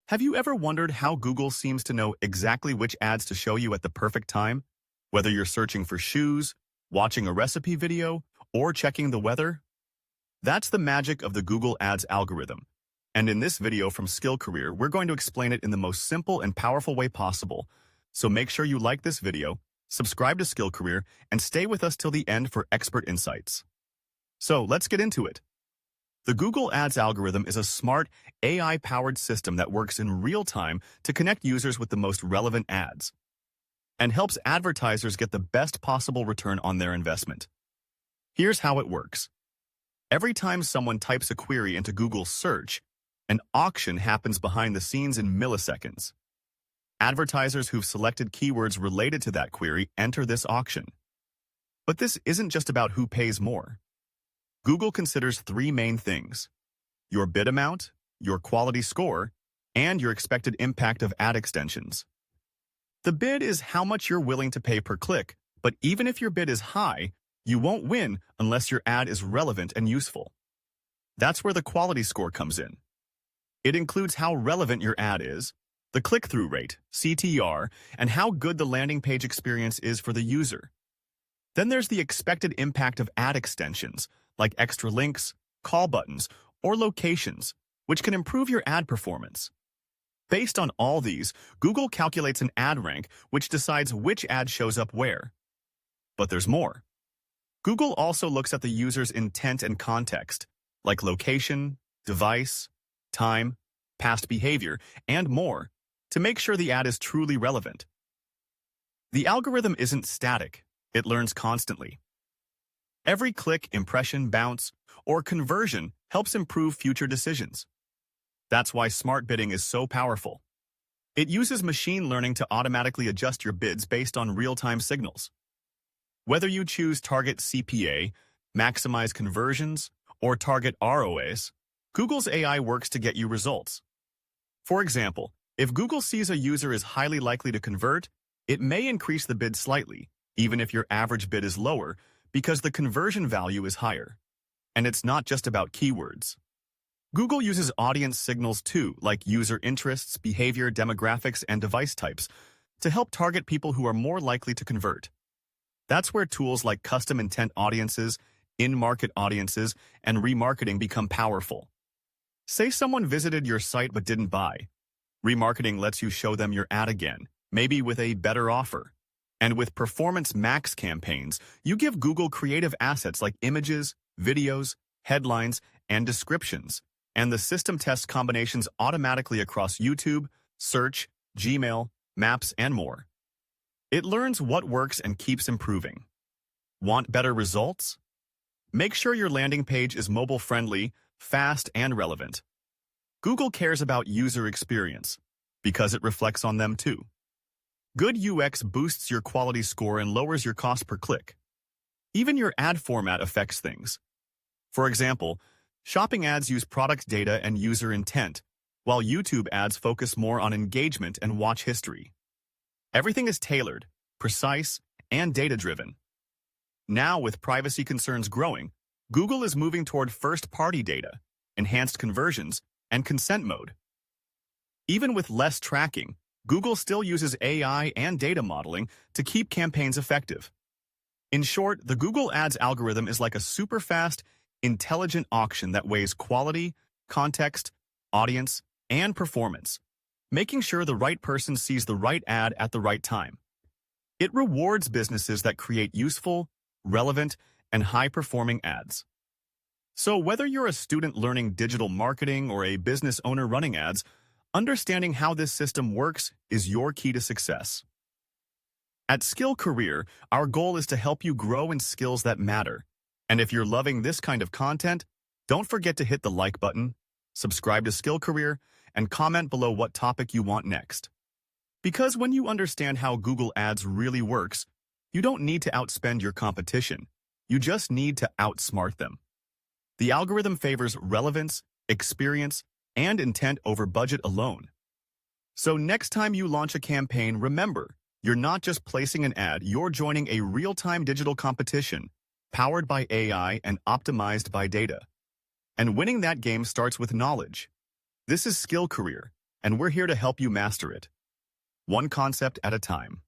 Have you ever wondered how Google seems to know exactly which ads to show you at the perfect time? Whether you're searching for shoes, watching a recipe video, or checking the weather? That's the magic of the Google Ads algorithm. And in this video from SkillCareer, we're going to explain it in the most simple and powerful way possible. So make sure you like this video, subscribe to SkillCareer, and stay with us till the end for expert insights. So let's get into it. The Google Ads algorithm is a smart, AI-powered system that works in real time to connect users with the most relevant ads and helps advertisers get the best possible return on their investment. Here's how it works. Every time someone types a query into Google search, an auction happens behind the scenes in milliseconds. Advertisers who've selected keywords related to that query enter this auction. But this isn't just about who pays more. Google considers three main things: your bid amount, your quality score, and your expected impact of ad extensions. The bid is how much you're willing to pay per click, but even if your bid is high, you won't win unless your ad is relevant and useful. That's where the quality score comes in. It includes how relevant your ad is, the click-through rate, CTR, and how good the landing page experience is for the user. Then there's the expected impact of ad extensions, like extra links, call buttons, or locations, which can improve your ad performance. Based on all these, Google calculates an ad rank, which decides which ad shows up where. But there's more. Google also looks at the user's intent and context, like location, device, time, past behavior, and more, to make sure the ad is truly relevant. The algorithm isn't static. It learns constantly. Every click, impression, bounce, or conversion helps improve future decisions. That's why smart bidding is so powerful. It uses machine learning to automatically adjust your bids based on real-time signals. Whether you choose target CPA, maximize conversions, or target ROAS, Google's AI works to get you results. For example, if Google sees a user is highly likely to convert, it may increase the bid slightly, even if your average bid is lower, because the conversion value is higher. And it's not just about keywords. Google uses audience signals too, like user interests, behavior, demographics, and device types, to help target people who are more likely to convert. That's where tools like custom intent audiences, in-market audiences, and remarketing become powerful. Say someone visited your site but didn't buy. Remarketing lets you show them your ad again, maybe with a better offer. And with Performance Max campaigns, you give Google creative assets like images, videos, headlines, and descriptions, and the system tests combinations automatically across YouTube, Search, Gmail, Maps, and more. It learns what works and keeps improving. Want better results? Make sure your landing page is mobile-friendly, fast, and relevant. Google cares about user experience, because it reflects on them too. Good UX boosts your quality score and lowers your cost per click. Even your ad format affects things. For example, shopping ads use product data and user intent, while YouTube ads focus more on engagement and watch history. Everything is tailored, precise, and data-driven. Now, with privacy concerns growing, Google is moving toward first-party data, enhanced conversions, and consent mode. Even with less tracking, Google still uses AI and data modeling to keep campaigns effective. In short, the Google Ads algorithm is like a super-fast, intelligent auction that weighs quality, context, audience, and performance, making sure the right person sees the right ad at the right time. It rewards businesses that create useful, relevant, and high-performing ads. So whether you're a student learning digital marketing or a business owner running ads, understanding how this system works is your key to success. At SkillCareer, our goal is to help you grow in skills that matter. And if you're loving this kind of content, don't forget to hit the like button, subscribe to SkillCareer, and comment below what topic you want next. Because when you understand how Google Ads really works, you don't need to outspend your competition. You just need to outsmart them. The algorithm favors relevance, experience, and intent over budget alone. So next time you launch a campaign, remember, you're not just placing an ad, you're joining a real-time digital competition, powered by AI and optimized by data. And winning that game starts with knowledge. This is SkillCareer, and we're here to help you master it, one concept at a time.